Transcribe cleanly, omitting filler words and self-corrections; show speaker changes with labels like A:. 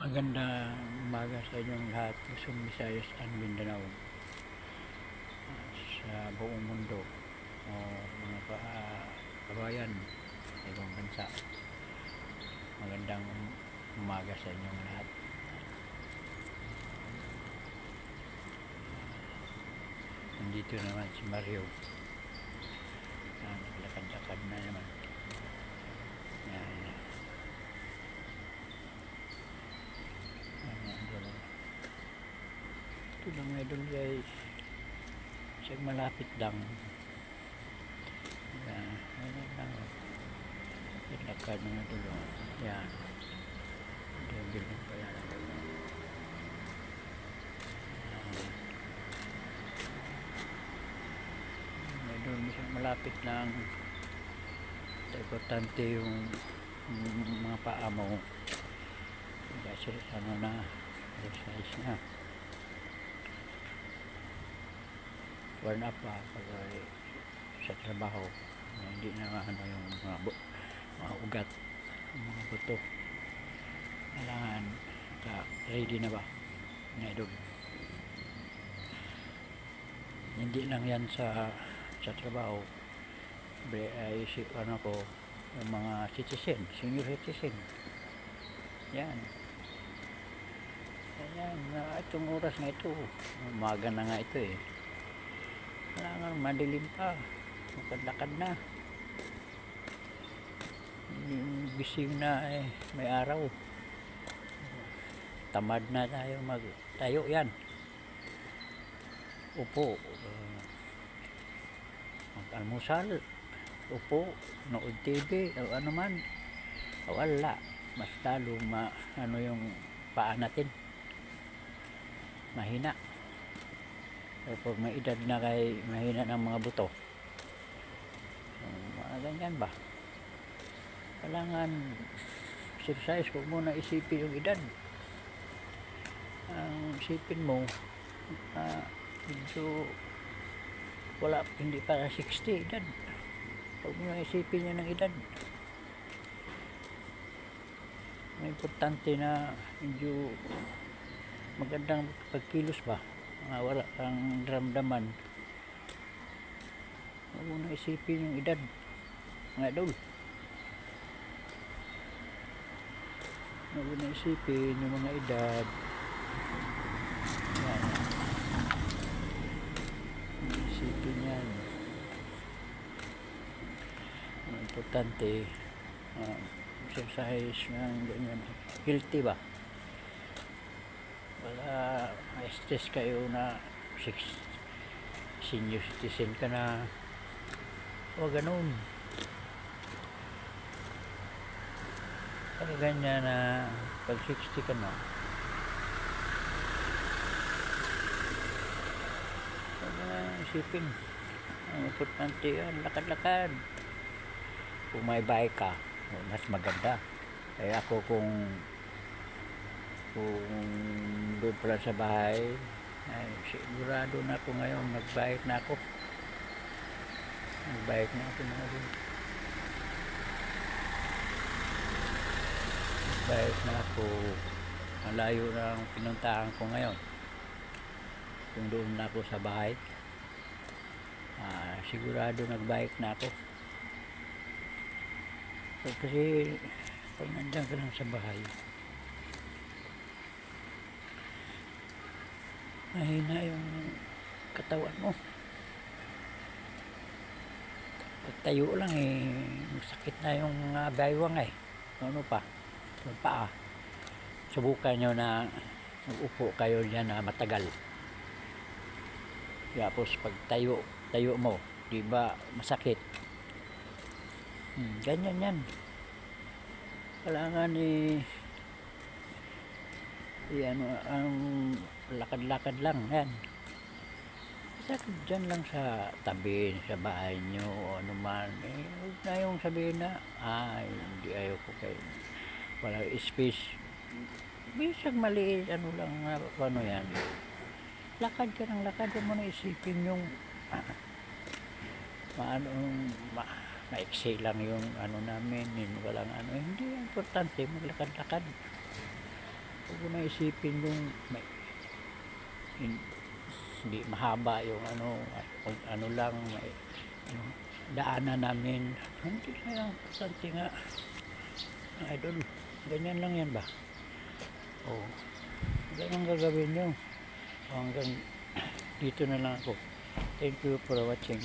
A: Magandang umaga sa inyong lahat, Luzon, Visayas and Mindanao, sa buong mundo o mga kabayan sa ibang bansa. Magandang umaga sa inyong lahat. Nandito naman si Mario. Naglakad-lakad na naman. Yan. Ito lang idol guys. Siyang malapit lang. Yan. Ayan lang. Naglakad ng idol. Yan. Ito yung building pa yan. Idol, malapit lang. Importante yung mga paa mo. Kasi ano na, exercise na. Warn up pa pag sa trabaho. Hindi na ano yung mga ugat, mga buto. Kailangan ready na ba? Nga idol. Hindi lang yan sa trabaho. Ay ano ko, yung mga citizen, senior citizen. Yan. Ayan, itong oras na ito, umaga na nga ito eh. Kailangan madilim pa, lakad-lakad na. Yung gising na eh, may araw. Tamad na tayo magtayo yan. Upo, mag-almusal, upo, nood TV, o ano man. Wala, mas lalo ano yung paa natin. Mahina. Pag may edad na kay mahina ng mga buto, mga ganyan ba, kailangan exercise. Huwag mo na isipin yung edad. Ang isipin mo medyo wala, hindi para 60 edad. Huwag mo na isipin yan ng edad. May importante na medyo magandang pagkilos ba, wala kang ramdaman. Huwag mo na isipin yung edad, mga idol. Huwag mo na isipin yung mga edad. Yan. Huwag mo isipin yan. Ang importante, exercise ng ganyan, healthy ba. Wala stress kayo na senior citizen ka na o ganun. Pag ganyan na pag 60 ka na, huwag na isipin. Ang importante yan, lakad-lakad. Kung may bike ka, mas maganda. Kaya ako kung doon pala sa bahay, ay sigurado na ako ngayon, nagbike na ako mga doon. Nagbike na ako. Malayo na ang pinuntahan ko ngayon. Kung doon na ako sa bahay, sigurado nagbike na ako. Kasi pag nandiyan ka lang sa bahay, mahina yung katawan mo. Pag tayo lang eh, sakit na yung baywang eh. Ano pa? Yung paa. Subukan nyo na upo kayo dyan na matagal. Tapos pag tayo mo, di ba masakit? Ganyan yan. Kailangan ang lakad-lakad lang yan. Sakit dyan lang sa tabi sa bahay nyo o ano man. Huwag na yung sabihin na hindi, ayaw ko kayo, wala space. Bisag maliit, ano lang, ano yan, lakad ka ng lakad. Huwag mo na isipin yung maiksi lang yung ano namin, yung walang ano. Hindi importante, maglakad-lakad. Huwag mo na isipin yung hin- hindi mahaba yung kung ano lang, yung daanan namin. Hindi na lang, importante nga. Idol, ganyan lang yan ba? Oo. Ganyan gagawin nyo. Hanggang dito na lang ako. Thank you for watching.